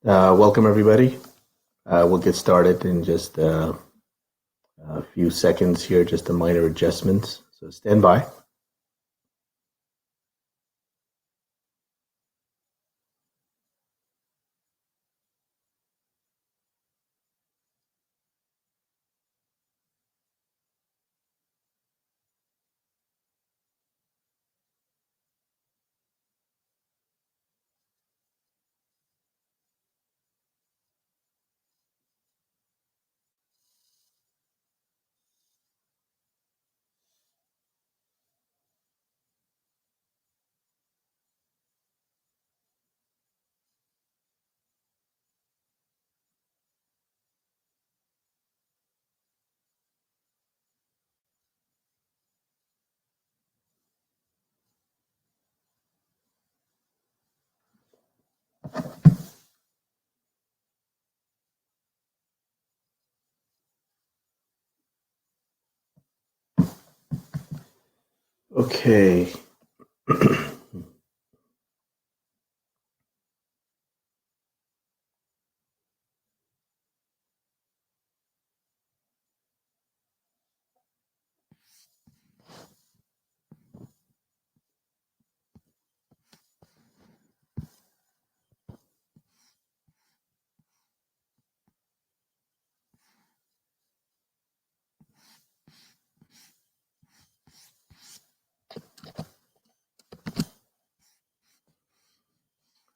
Welcome, everybody. We'll get started in just a few seconds here, just a minor adjustments. So stand by. Okay.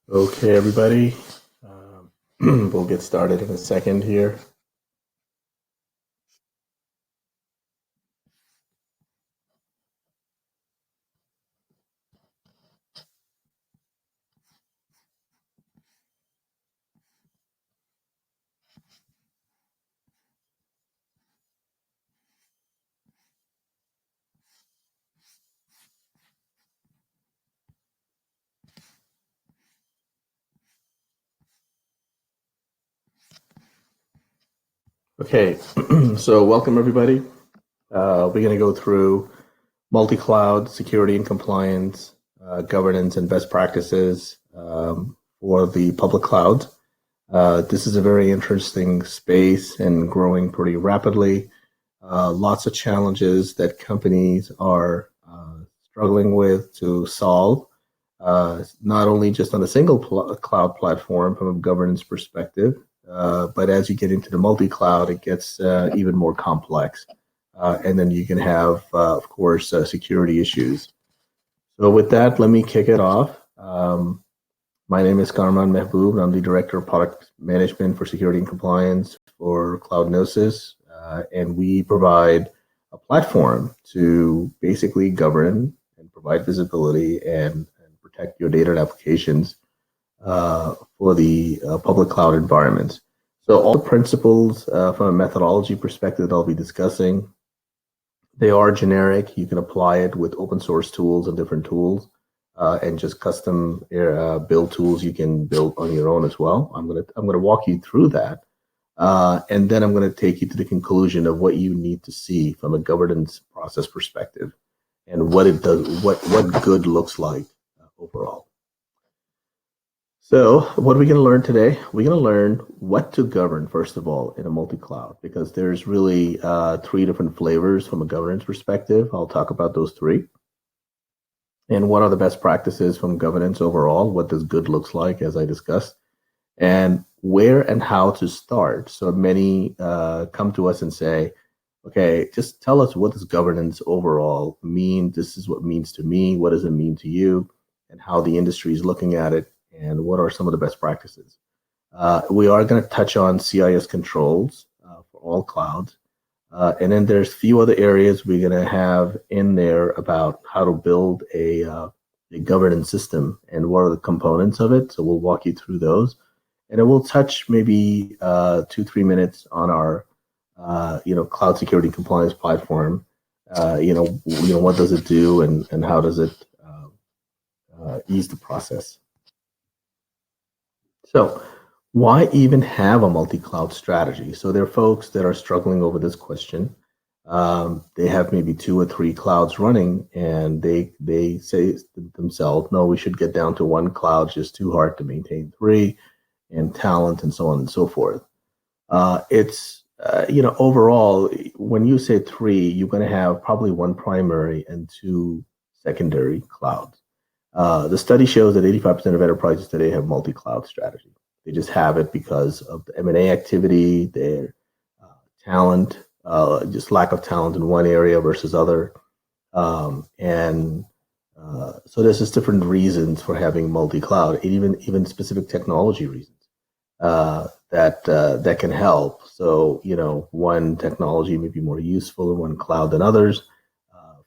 Okay, everybody. We'll get started in a second here. Okay, so welcome, everybody. We're going to go through multi-cloud security and compliance, governance, and best practices for the public cloud. This is a very interesting space and growing pretty rapidly. Lots of challenges that companies are struggling with to solve, not only just on a single cloud platform from a governance perspective, but as you get into the multi-cloud, it gets even more complex. And then you can have, of course, security issues. So with that, let me kick it off. My name is Karman Mehboob, and I'm the Director of Product Management for Security and Compliance for CloudGnosis. And we provide a platform to basically govern and provide visibility and protect your data and applications for the public cloud environments. So all the principles from a methodology perspective that I'll be discussing, they are generic. You can apply it with open source tools and different tools. And just custom build tools you can build on your own as well. I'm gonna walk you through that, and then I'm gonna take you to the conclusion of what you need to see from a governance process perspective, and what it does, what good looks like overall. So what are we going to learn today? We're going to learn what to govern, first of all, in a multi-cloud, because there's really three different flavors from a governance perspective. I'll talk about those three. And what are the best practices from governance overall? What does good looks like, as I discussed, and where and how to start. So many come to us and say, okay, just tell us, what does governance overall mean? This is what it means to me. What does it mean to you? And how the industry is looking at it, and what are some of the best practices. We are going to touch on CIS controls for all clouds. And then there's a few other areas we're going to have in there about how to build a governance system and what are the components of it. So we'll walk you through those. And then we'll touch maybe 2-3 minutes on our cloud security compliance platform. What does it do, and how does it ease the process? So why even have a multi-cloud strategy? So there are folks that are struggling over this question. They have maybe 2 or 3 clouds running, and they say to themselves, no, we should get down to 1 cloud. It's just too hard to maintain 3. and talent and so on and so forth. Overall, when you say three, you're going to have probably one primary and two secondary clouds. The study shows that 85% of enterprises today have multi-cloud strategy. They just have it because of the M&A activity, their talent, just lack of talent in one area versus other. So there's just different reasons for having multi-cloud, even specific technology reasons that can help. So, one technology may be more useful in one cloud than others,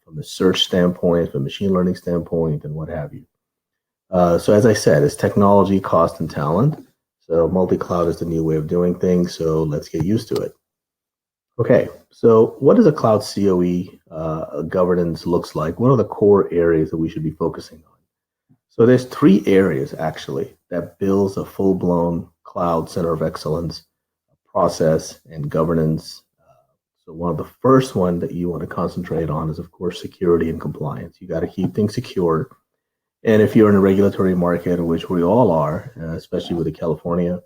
from a search standpoint, from a machine learning standpoint, and what have you. So as I said, it's technology, cost, and talent. So multi-cloud is the new way of doing things. So let's get used to it. Okay, so what does a cloud CoE governance looks like? What are the core areas that we should be focusing on? So there's three areas actually that builds a full-blown cloud center of excellence process and governance. So one of the first one that you want to concentrate on is, of course, security and compliance. You got to keep things secure. And if you're in a regulatory market, which we all are, especially with the California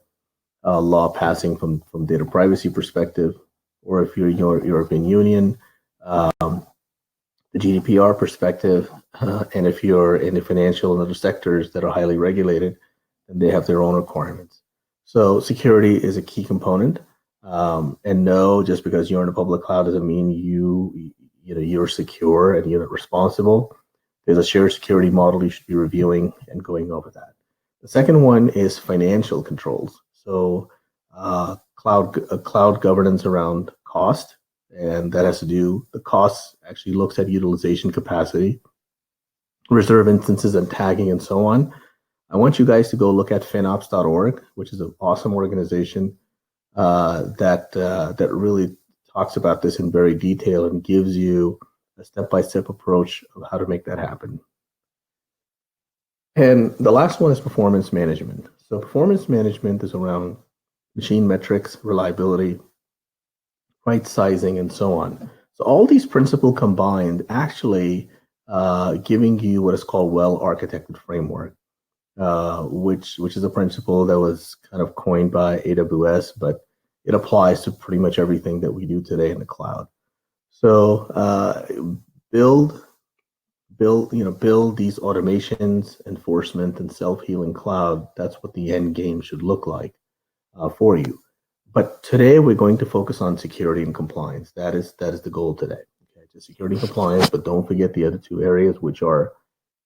law passing from data privacy perspective, or if you're in your European Union, the GDPR perspective, and if you're in the financial and other sectors that are highly regulated, then they have their own requirements. So security is a key component. And no, just because you're in a public cloud doesn't mean you're secure and you're responsible. There's a shared security model you should be reviewing and going over that. The second one is financial controls. So cloud governance around cost, and that has to do, the cost actually looks at utilization capacity, reserve instances and tagging and so on. I want you guys to go look at finops.org, which is an awesome organization that really talks about this in very detail and gives you a step-by-step approach of how to make that happen. And the last one is performance management. So performance management is around machine metrics, reliability, right sizing, and so on. So all these principles combined actually giving you what is called well-architected framework, which is a principle that was kind of coined by AWS, but it applies to pretty much everything that we do today in the cloud. So build these automations, enforcement, and self-healing cloud. That's what the end game should look like for you. But today we're going to focus on security and compliance. That is the goal today. Okay, just security and compliance, but don't forget the other two areas which are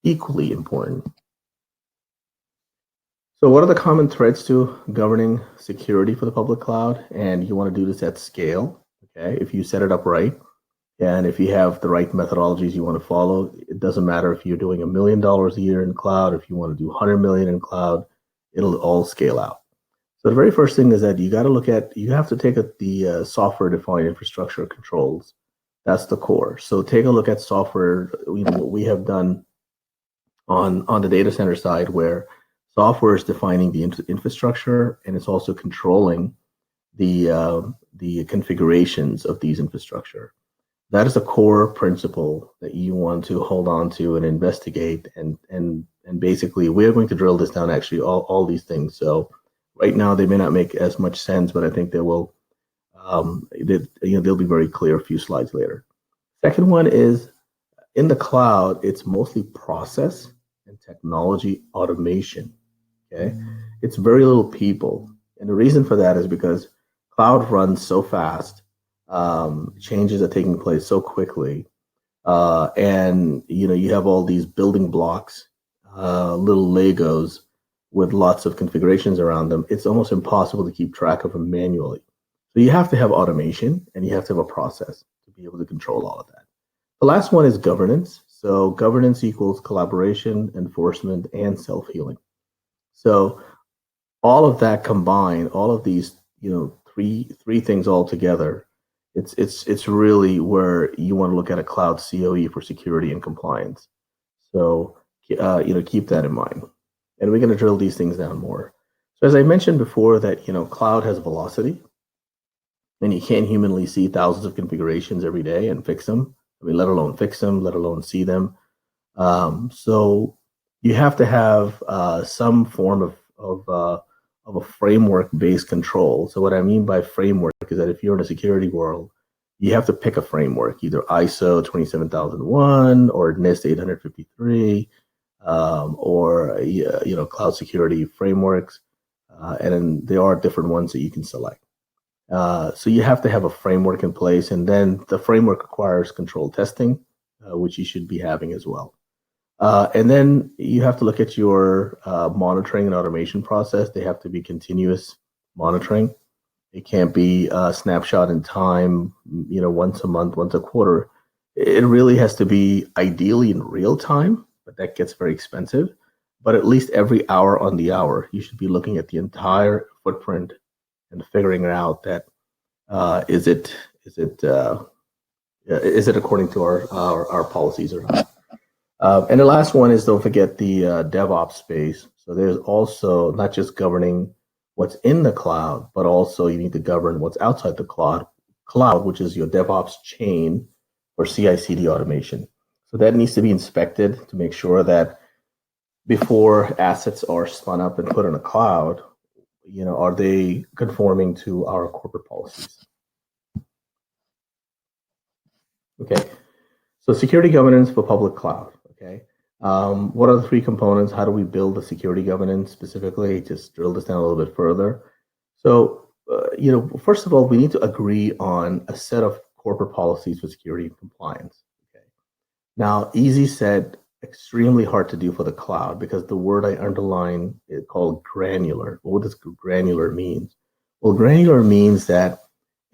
equally important. So what are the common threads to governing security for the public cloud? And you want to do this at scale. Okay, if you set it up right, and if you have the right methodologies you want to follow, it doesn't matter if you're doing $1 million a year in cloud, if you want to do 100 million in cloud, it'll all scale out. So the very first thing is that you have to take the software-defined infrastructure controls. That's the core. So take a look at software, what we have done on the data center side, where software is defining the infrastructure, and it's also controlling the configurations of these infrastructure. That is a core principle that you want to hold on to and investigate. And basically, we're going to drill this down, actually, all these things. So right now, they may not make as much sense, but I think they will. They'll be very clear a few slides later. Second one is, in the cloud, it's mostly process and technology automation. Okay, it's very little people, and the reason for that is because cloud runs so fast. Changes are taking place so quickly, and you have all these building blocks, little Legos with lots of configurations around them. It's almost impossible to keep track of them manually. So you have to have automation, and you have to have a process to be able to control all of that. The last one is governance. So governance equals collaboration, enforcement, and self-healing. So all of that combined, all of these, three things all together, it's really where you want to look at a cloud CoE for security and compliance. So keep that in mind. And we're going to drill these things down more. So as I mentioned before, that cloud has velocity, and you can't humanly see thousands of configurations every day and fix them. I mean, let alone fix them, let alone see them. So you have to have some form of of a framework-based control. So what I mean by framework is that if you're in a security world, you have to pick a framework, either ISO 27001 or NIST 853, or cloud security frameworks, and then there are different ones that you can select. So you have to have a framework in place, and then the framework requires control testing, which you should be having as well. And then you have to look at your monitoring and automation process. They have to be continuous monitoring. It can't be a snapshot in time, once a month, once a quarter. It really has to be ideally in real time, but that gets very expensive. But at least every hour on the hour, you should be looking at the entire footprint and figuring out that is it according to our policies or not. And the last one is, don't forget the DevOps space. So there's also not just governing what's in the cloud, but also you need to govern what's outside the cloud, which is your DevOps chain or CI/CD automation. So that needs to be inspected to make sure that before assets are spun up and put in a cloud, are they conforming to our corporate policies? Okay, so security governance for public cloud. Okay, what are the three components? How do we build the security governance specifically? Just drill this down a little bit further. So, first of all, we need to agree on a set of corporate policies for security and compliance. Okay, now easy said, extremely hard to do for the cloud, because the word I underline is called granular. What does granular mean? Well, granular means that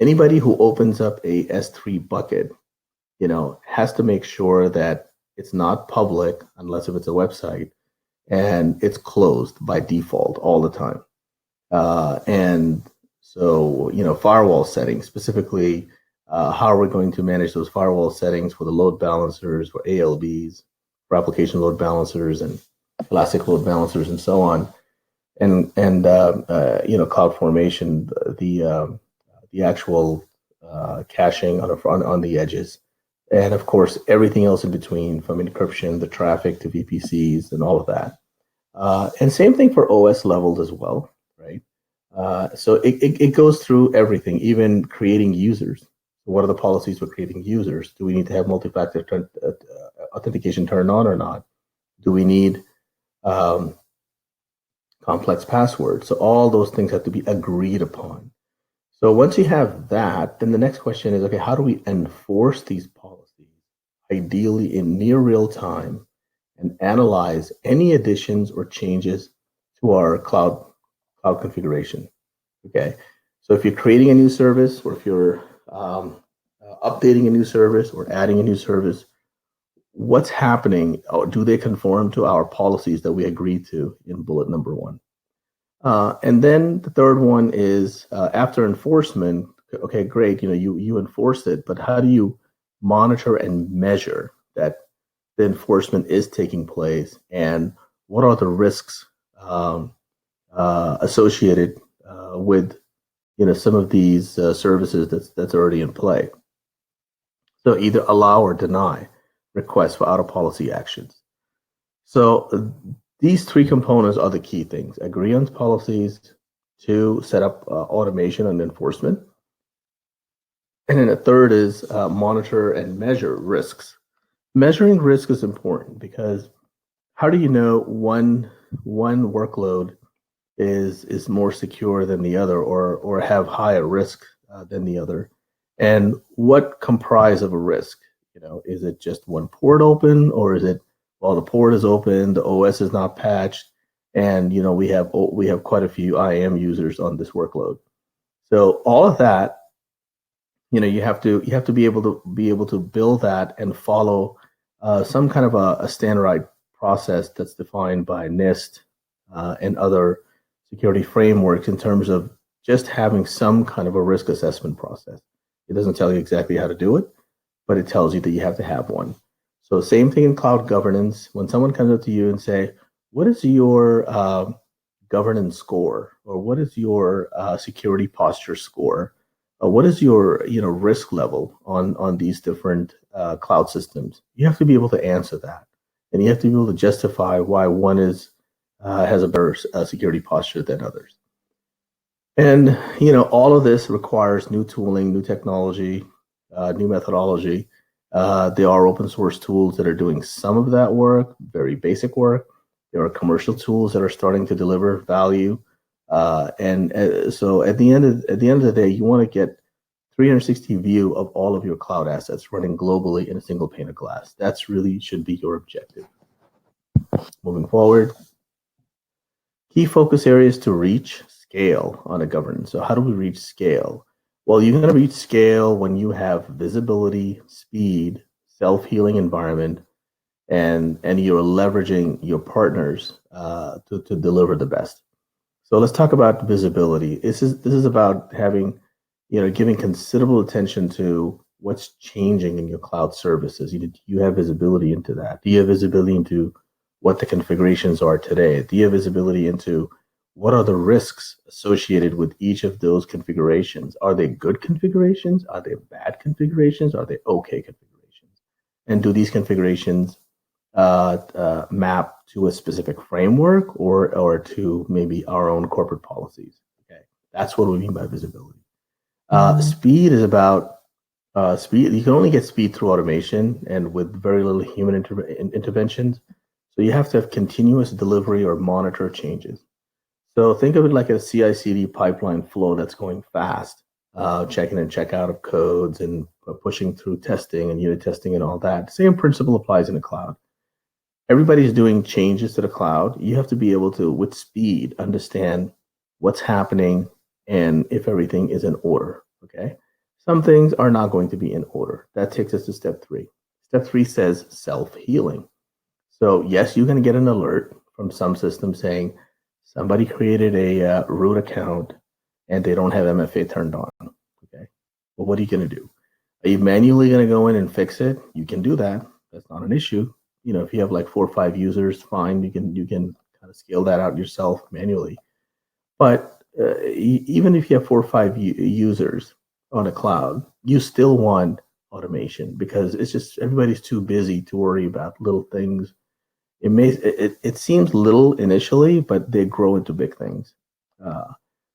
anybody who opens up a S3 bucket, has to make sure that it's not public unless if it's a website, and it's closed by default all the time. And so, firewall settings, specifically, how are we going to manage those firewall settings for the load balancers, for ALBs, for application load balancers and elastic load balancers and so on. And cloud formation, the actual caching on the edges. And of course, everything else in between, from encryption, the traffic to VPCs and all of that. And same thing for OS levels as well, right? So it goes through everything, even creating users. What are the policies for creating users? Do we need to have multi-factor authentication turned on or not? Do we need complex passwords? So all those things have to be agreed upon. So once you have that, then the next question is, okay, how do we enforce these policies, ideally in near real time, and analyze any additions or changes to our cloud configuration? Okay, so if you're creating a new service, or if you're updating a new service or adding a new service, what's happening? Do they conform to our policies that we agreed to in bullet number 1? And then the third one is after enforcement. Okay, great. You enforce it, but how do you monitor and measure that the enforcement is taking place, and what are the risks associated with some of these services that's already in play? So either allow or deny requests for out of policy actions. So these three components are the key things: agree on policies, 2, set up automation and enforcement, and then the third is monitor and measure risks. Measuring risk is important, because how do you know one workload is more secure than the other, or have higher risk than the other? And what comprise of a risk? Is it just one port open, or is it, well, the port is open, the OS is not patched, and we have quite a few IAM users on this workload. So all of that, you have to be able to build that and follow some kind of a standardized process that's defined by NIST and other security frameworks, in terms of just having some kind of a risk assessment process. It doesn't tell you exactly how to do it, but it tells you that you have to have one. So same thing in cloud governance. When someone comes up to you and say, what is your governance score, or what is your security posture score? What is your risk level on these different cloud systems? You have to be able to answer that, and you have to be able to justify why one has a better security posture than others. And all of this requires new tooling, new technology, new methodology. There are open source tools that are doing some of that work, very basic work. There are commercial tools that are starting to deliver value. So at the end of the day, you want to get 360 view of all of your cloud assets running globally in a single pane of glass. That's really should be your objective. Moving forward, key focus areas to reach scale on a governance. So how do we reach scale? Well, you're going to reach scale when you have visibility, speed, self-healing environment, and you're leveraging your partners to deliver the best. So let's talk about visibility. This is about having, giving considerable attention to what's changing in your cloud services. You have visibility into that. Do you have visibility into what the configurations are today? Do you have visibility into what are the risks associated with each of those configurations? Are they good configurations? Are they bad configurations? Are they okay configurations? And do these configurations map to a specific framework or to maybe our own corporate policies? Okay, that's what we mean by visibility. Speed is about speed. You can only get speed through automation and with very little human interventions. So you have to have continuous delivery or monitor changes. So think of it like a CI/CD pipeline flow that's going fast, check in and check out of codes and pushing through testing and unit testing and all that. Same principle applies in the cloud. Everybody's doing changes to the cloud. You have to be able to, with speed, understand what's happening and if everything is in order, okay? Some things are not going to be in order. That takes us to step 3. Step 3 says self-healing. So yes, you're going to get an alert from some system saying somebody created a root account and they don't have MFA turned on, okay? Well, what are you going to do? Are you manually going to go in and fix it? You can do that. That's not an issue. If you have like 4 or 5 users, fine, you can kind of scale that out yourself manually. But even if you have 4 or 5 users on a cloud, you still want automation because it's just everybody's too busy to worry about little things. It seems little initially, but they grow into big things.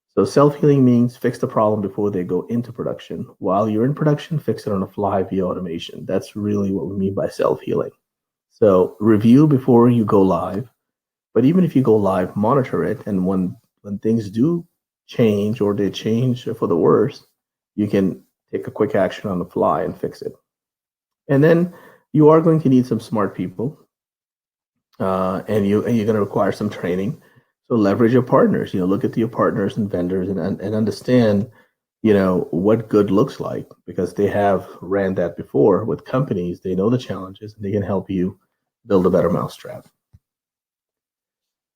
So self-healing means fix the problem before they go into production. While you're in production, fix it on the fly via automation. That's really what we mean by self-healing. So review before you go live, but even if you go live, monitor it. And when things do change or they change for the worse, you can take a quick action on the fly and fix it. And then you are going to need some smart people, and you're going to require some training. So leverage your partners. Look at your partners and vendors and understand, what good looks like because they have ran that before with companies. They know the challenges and they can help you build a better mousetrap.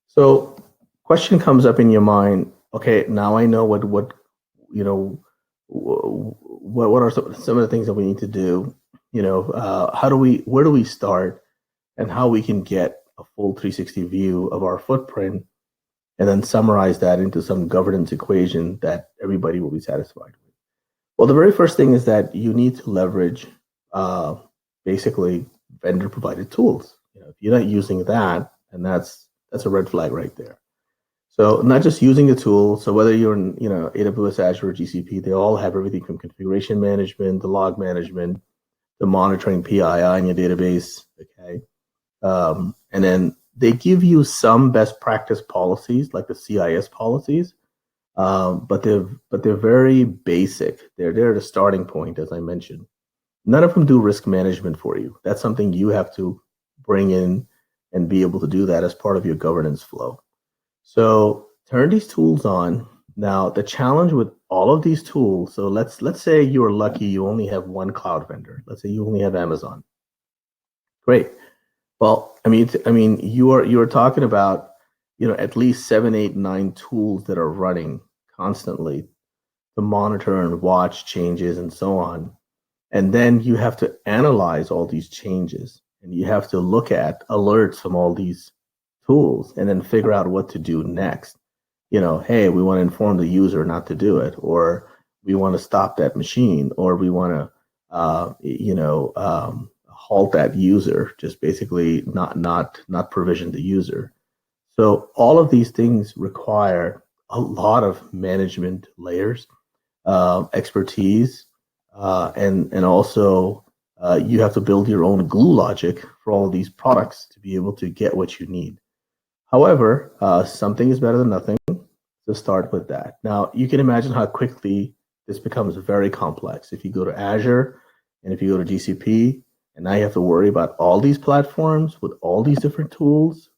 So question comes up in your mind, okay, now I know what are some of the things that we need to do? Where do we start and how we can get a full 360 view of our footprint and then summarize that into some governance equation that everybody will be satisfied with? Well, the very first thing is that you need to leverage basically vendor provided tools. If you're not using that, and that's a red flag right there. So not just using the tool. So whether you're in AWS, Azure, or GCP, they all have everything from configuration management, the log management, the monitoring PII in your database. Okay, and then they give you some best practice policies like the CIS policies, but they're very basic. They're the starting point, as I mentioned. None of them do risk management for you. That's something you have to bring in and be able to do that as part of your governance flow. So turn these tools on. Now, the challenge with all of these tools, so let's say you're lucky you only have one cloud vendor. Let's say you only have Amazon. Great. Well, I mean, you're talking about, at least 7, 8, 9 tools that are running constantly to monitor and watch changes and so on. And then you have to analyze all these changes and you have to look at alerts from all these tools and then figure out what to do next. Hey, we want to inform the user not to do it, or we want to stop that machine, or we want to, halt that user, just basically not provision the user. So all of these things require a lot of management layers, expertise, and also you have to build your own glue logic for all of these products to be able to get what you need. However, something is better than nothing. To start with that. Now, you can imagine how quickly this becomes very complex. If you go to Azure and if you go to GCP, and now you have to worry about all these platforms with all these different tools,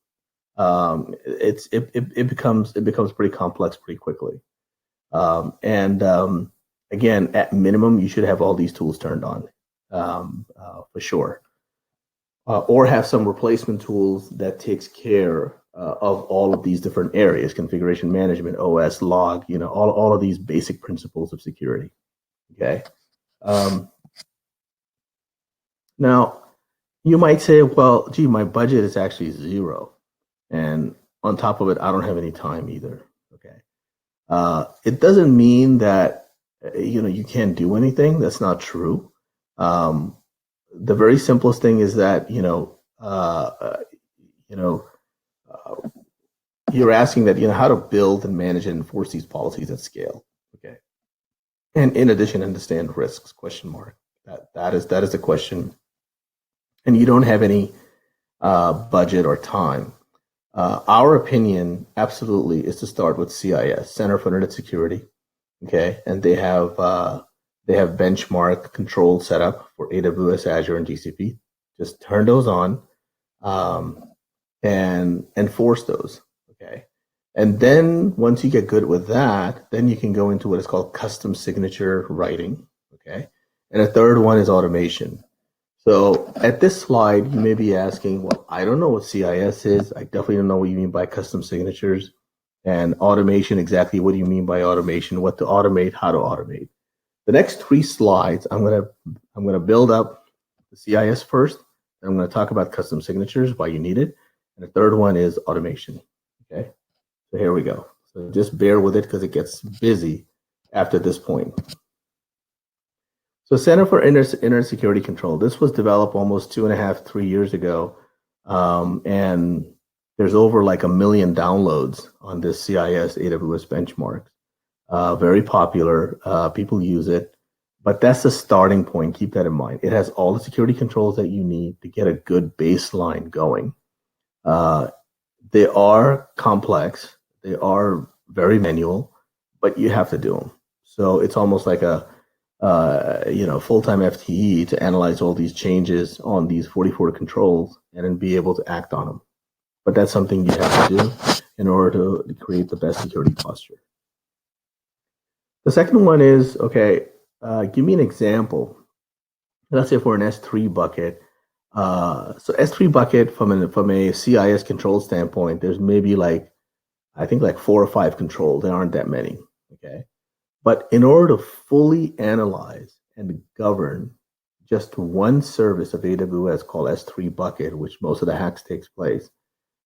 it becomes pretty complex pretty quickly. And again, at minimum, you should have all these tools turned on for sure, or have some replacement tools that takes care of all of these different areas: configuration management, OS, log, all of these basic principles of security. Okay. Now, you might say, well, gee, my budget is actually zero. And on top of it, I don't have any time either. Okay. It doesn't mean that, you can't do anything. That's not true. The very simplest thing is that, you're asking that, how to build and manage and enforce these policies at scale. Okay. And in addition, understand risks, question mark. That is the question. And you don't have any budget or time. Our opinion absolutely is to start with CIS, Center for Internet Security. Okay. And they have benchmark control set up for AWS, Azure, and GCP. Just turn those on and enforce those. Okay. And then once you get good with that, then you can go into what is called custom signature writing. Okay. And a third one is automation. So at this slide, you may be asking, well, I don't know what CIS is. I definitely don't know what you mean by custom signatures. And automation, exactly what do you mean by automation? What to automate, how to automate. The next 3 slides, I'm gonna build up the CIS first. And I'm gonna talk about custom signatures, why you need it. And the third one is automation. Okay, so here we go. So just bear with it because it gets busy after this point. So Center for Internet Security Control, this was developed almost 2.5, 3 years ago. And there's over like 1 million downloads on this CIS AWS benchmark. Very popular, people use it, but that's the starting point. Keep that in mind. It has all the security controls that you need to get a good baseline going. They are complex, they are very manual, but you have to do them. So it's almost like a full-time FTE to analyze all these changes on these 44 controls and then be able to act on them. But that's something you have to do in order to create the best security posture. The second one is, okay, give me an example. Let's say for an S3 bucket. So S3 bucket from a CIS control standpoint, there's maybe I think 4 or 5 controls. There aren't that many. Okay. But in order to fully analyze and govern just one service of AWS called S3 bucket, which most of the hacks takes place,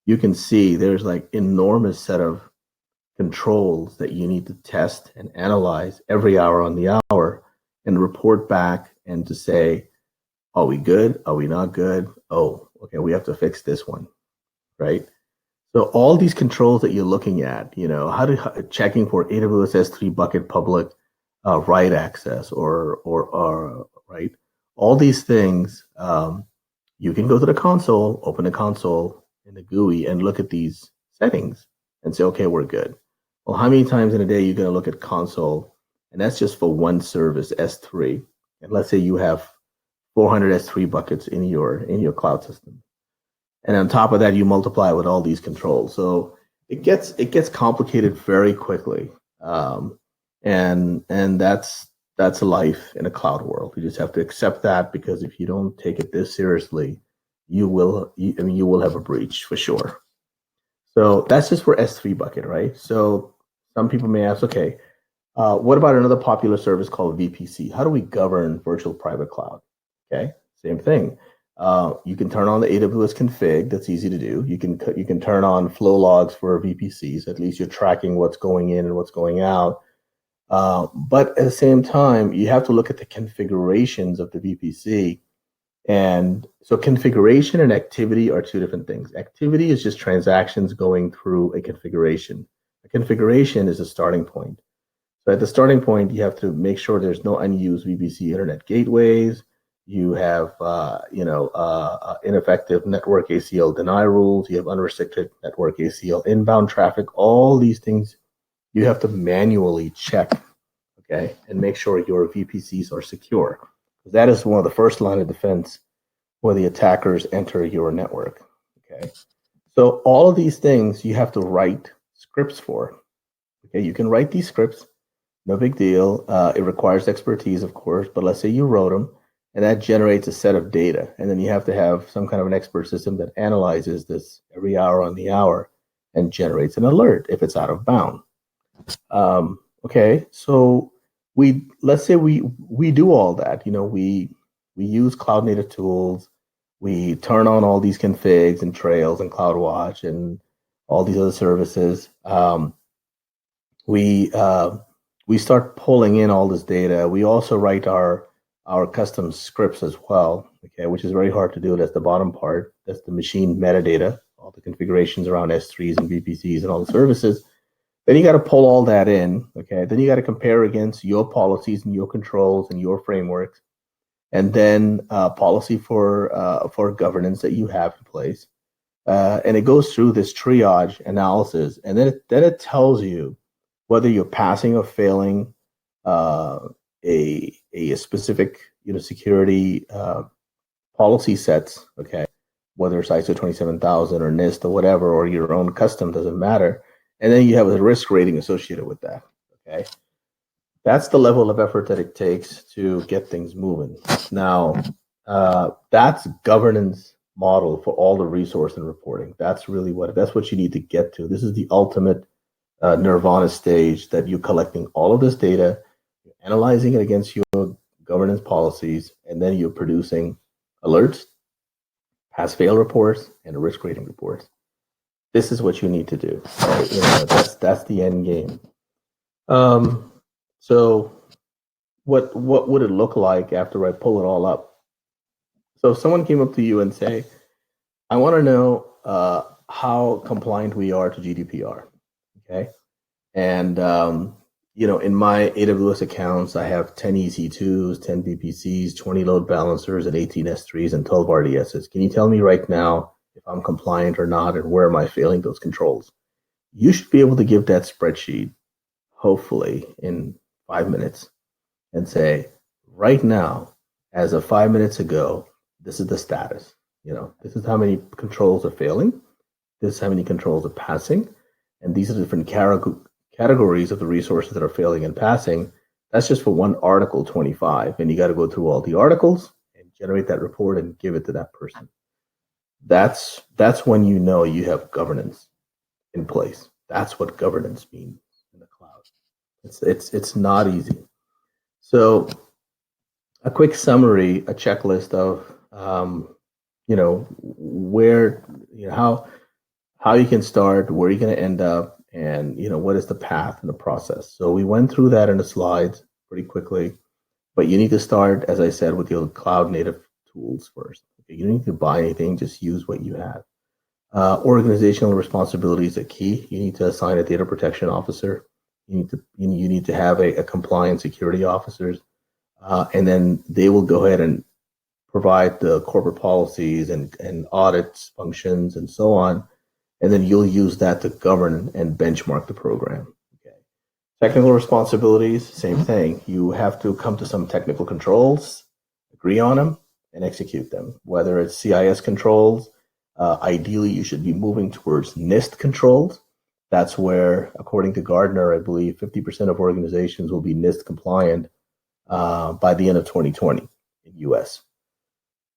you can see there's enormous set of controls that you need to test and analyze every hour on the hour and report back and to say, are we good? Are we not good? Oh, okay, we have to fix this one, right? So all these controls that you're looking at, checking for AWS S3 bucket public write access or right, all these things, you can go to the console, open the console in the GUI and look at these settings and say, okay, we're good. Well, how many times in a day are you going to look at console? And that's just for one service, S3. And let's say you have 400 S3 buckets in your cloud system. And on top of that, you multiply with all these controls. So it gets complicated very quickly. And that's life in a cloud world. You just have to accept that, because if you don't take it this seriously, you will have a breach for sure. So that's just for S3 bucket, right? So some people may ask, okay, what about another popular service called VPC? How do we govern virtual private cloud? Okay, same thing. You can turn on the AWS config. That's easy to do. You can turn on flow logs for VPCs. At least you're tracking what's going in and what's going out. But at the same time, you have to look at the configurations of the VPC. And so configuration and activity are 2 different things. Activity is just transactions going through a configuration. A configuration is a starting point. So at the starting point, you have to make sure there's no unused VPC internet gateways. You have, ineffective network ACL deny rules. You have unrestricted network ACL inbound traffic. All these things you have to manually check, okay, and make sure your VPCs are secure. That is one of the first line of defense where the attackers enter your network, okay? So all of these things you have to write scripts for, okay? You can write these scripts, no big deal. It requires expertise, of course, but let's say you wrote them, and that generates a set of data. And then you have to have some kind of an expert system that analyzes this every hour on the hour and generates an alert if it's out of bound. Okay, so let's say we do all that. We use cloud native tools. We turn on all these configs and trails and CloudWatch and all these other services. We start pulling in all this data. We also write our custom scripts as well, okay, which is very hard to do. That's the bottom part. That's the machine metadata, all the configurations around S3s and VPCs and all the services. Then you got to pull all that in, okay? Then you got to compare against your policies and your controls and your frameworks, and then policy for governance that you have in place. And it goes through this triage analysis, and then it tells you whether you're passing or failing a specific security policy sets, okay, whether it's ISO 27000 or NIST or whatever, or your own custom, doesn't matter. And then you have a risk rating associated with that, okay? That's the level of effort that it takes to get things moving. Now, that's governance model for all the resource and reporting. That's really that's what you need to get to. This is the ultimate nirvana stage, that you're collecting all of this data, you're analyzing it against your governance policies, and then you're producing alerts, pass-fail reports, and risk rating reports. This is what you need to do. Right? That's the end game. So what would it look like after I pull it all up? So if someone came up to you and say, I want to know how compliant we are to GDPR, okay? And in my AWS accounts, I have 10 EC2s, 10 VPCs, 20 load balancers, and 18 S3s, and 12 RDSs. Can you tell me right now if I'm compliant or not, and where am I failing those controls? You should be able to give that spreadsheet, hopefully, in 5 minutes, and say, right now, as of 5 minutes ago, this is the status. This is how many controls are failing. This is how many controls are passing. And these are the different categories of the resources that are failing and passing. That's just for one article 25. And you got to go through all the articles and generate that report and give it to that person. That's when you know you have governance in place. That's what governance means in the cloud. It's not easy. So a quick summary, a checklist of how you can start, where you're going to end up, and what is the path and the process. So we went through that in the slides pretty quickly, but you need to start, as I said, with your cloud native tools first. You don't need to buy anything, just use what you have. Organizational responsibilities are key. You need to assign a data protection officer. You need to have a compliance security officers, and then they will go ahead and provide the corporate policies and audits functions and so on, and then you'll use that to govern and benchmark the program. Okay. Technical responsibilities, same thing. You have to come to some technical controls, agree on them, and execute them. Whether it's CIS controls, ideally you should be moving towards NIST controls. That's where, according to Gartner, I believe 50% of organizations will be NIST compliant by the end of 2020 in US.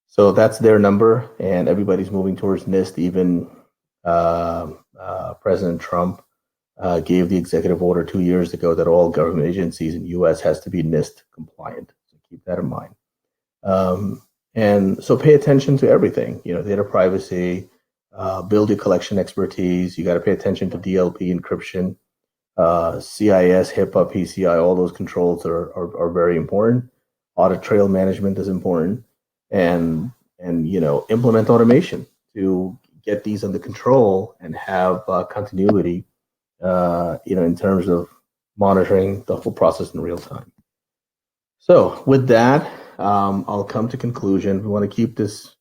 So that's their number, and everybody's moving towards NIST. Even President Trump gave the executive order 2 years ago that all government agencies in US has to be NIST compliant. So keep that in mind. And so pay attention to everything, data privacy, build your collection expertise. You got to pay attention to DLP encryption, CIS, HIPAA, PCI, all those controls are very important. Audit trail management is important, and implement automation to get these under control and have continuity in terms of monitoring the whole process in real time. So with that, I'll come to conclusion. We want to keep this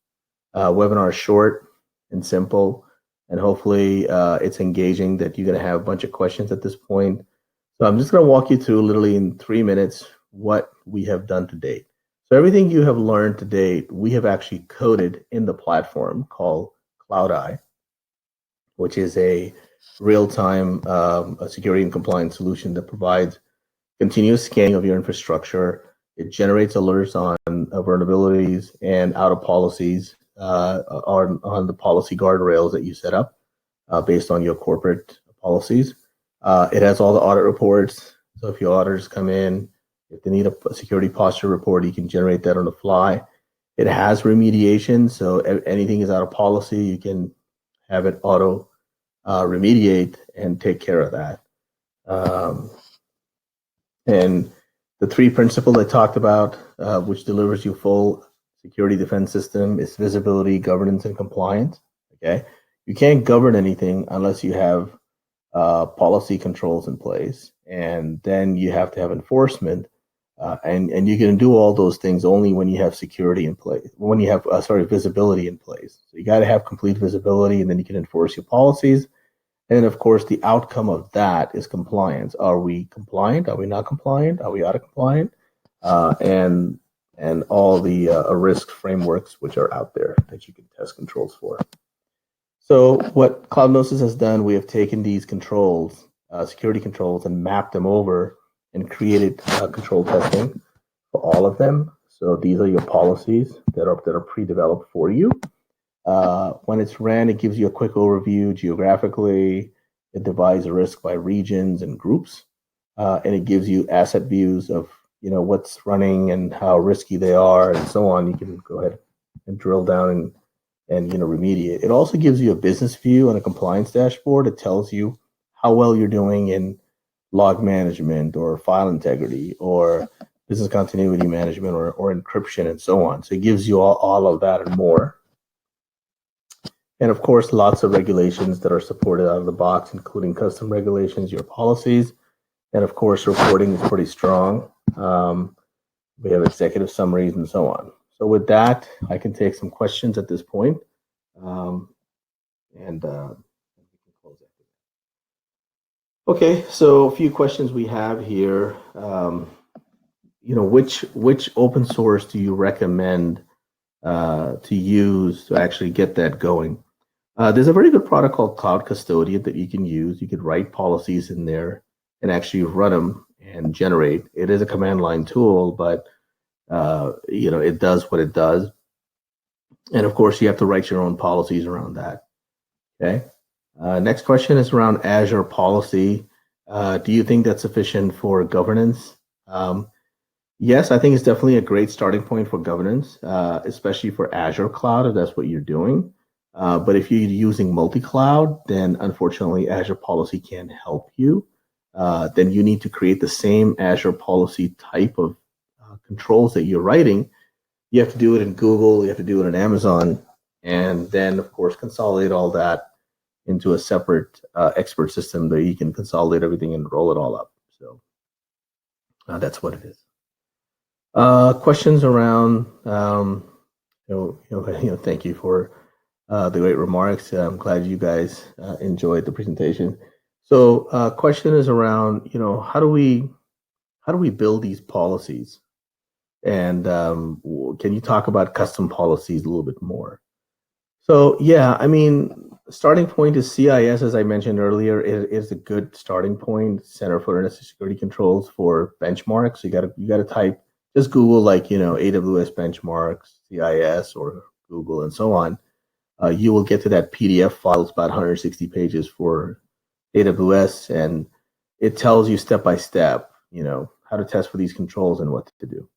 webinar short and simple, and hopefully it's engaging, that you're going to have a bunch of questions at this point. So I'm just going to walk you through literally in 3 minutes what we have done to date. So everything you have learned to date, we have actually coded in the platform called CloudI, which is a real-time security and compliance solution that provides continuous scanning of your infrastructure. It generates alerts on vulnerabilities and out of policies on the policy guardrails that you set up based on your corporate policies. It has all the audit reports. So if your auditors come in, if they need a security posture report, you can generate that on the fly. It has remediation. So anything is out of policy, you can have it auto remediate and take care of that. And the 3 principles I talked about, which delivers you full security defense system, is visibility, governance, and compliance. Okay, you can't govern anything unless you have policy controls in place, and then you have to have enforcement, and you can do all those things only when you have security in place. When you have visibility in place. So you got to have complete visibility, and then you can enforce your policies. And of course, the outcome of that is compliance. Are we compliant? Are we not compliant? Are we out of compliant? And all the risk frameworks which are out there that you can test controls for. So what Cloud Gnosis has done, we have taken these controls, security controls, and mapped them over and created control testing for all of them. So these are your policies that are pre-developed for you. When it's ran, it gives you a quick overview geographically. It divides the risk by regions and groups, and it gives you asset views of what's running and how risky they are and so on. You can go ahead and drill down and remediate. It also gives you a business view and a compliance dashboard. It tells you how well you're doing in log management or file integrity or business continuity management or encryption and so on. So it gives you all of that and more. And of course, lots of regulations that are supported out of the box, including custom regulations, your policies, and of course, reporting is pretty strong. We have executive summaries and so on. So with that, I can take some questions at this point, and we can close that. Okay, so a few questions we have here. Which open source do you recommend to use to actually get that going? There's a very good product called Cloud Custodian that you can use. You could write policies in there and actually run them and generate. It is a command line tool, but it does what it does. And of course, you have to write your own policies around that. Okay. Next question is around Azure policy. Do you think that's sufficient for governance? Yes, I think it's definitely a great starting point for governance, especially for Azure Cloud, if that's what you're doing. But if you're using MultiCloud, then unfortunately Azure policy can't help you. Then you need to create the same Azure policy type of controls that you're writing. You have to do it in Google, you have to do it in Amazon, and then of course consolidate all that into a separate expert system that you can consolidate everything and roll it all up. So that's what it is. Questions around, thank you for the great remarks. I'm glad you guys enjoyed the presentation. So question is around, how do we build these policies? And can you talk about custom policies a little bit more? So yeah, I mean, starting point is CIS, as I mentioned earlier, is a good starting point. Center for Internet Security Controls for benchmarks. You gotta type, just Google AWS benchmarks, CIS, or Google and so on. You will get to that PDF file. It's about 160 pages for AWS, and it tells you step by step, how to test for these controls and what to do.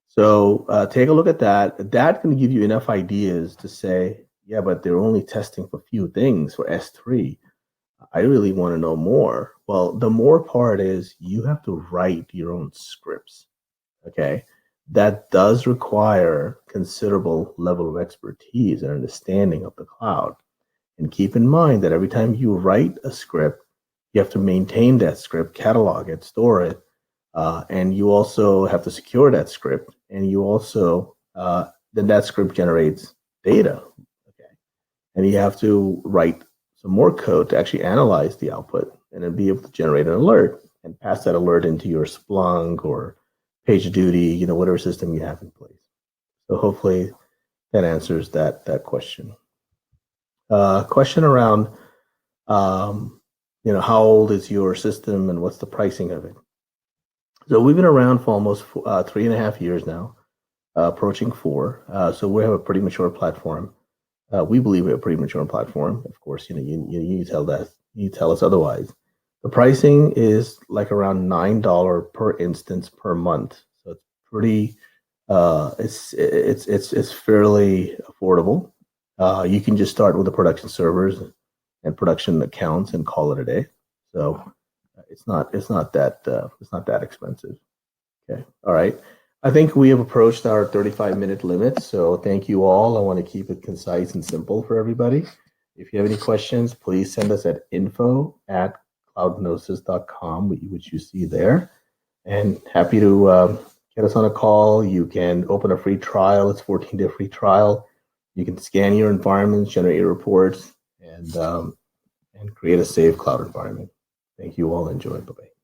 So take a look at that. That can give you enough ideas to say, yeah, but they're only testing for few things for S3. I really want to know more. Well, the more part is you have to write your own scripts. Okay. That does require considerable level of expertise and understanding of the cloud. And keep in mind that every time you write a script, You have to maintain that script, catalog it, store it, and you also have to secure that script. And you also then that script generates data. Okay, and you have to write some more code to actually analyze the output and then be able to generate an alert and pass that alert into your Splunk or PagerDuty, whatever system you have in place. So hopefully that answers that question. Question around, how old is your system and what's the pricing of it? So we've been around for almost 3.5 years now, approaching 4. So we have a pretty mature platform. We believe we have a pretty mature platform. Of course, you tell us otherwise. The pricing is like around $9 per instance per month. So it's pretty. It's fairly affordable. You can just start with the production servers and production accounts and call it a day. So it's not that expensive. Okay. All right. I think we have approached our 35-minute limit. So thank you all. I want to keep it concise and simple for everybody. If you have any questions, please send us at info@cloudgnosis.com, which you see there. And happy to get us on a call. You can open a free trial. It's 14-day free trial. You can scan your environments, generate your reports, and create a safe cloud environment. Thank you all. Enjoy. Bye-bye.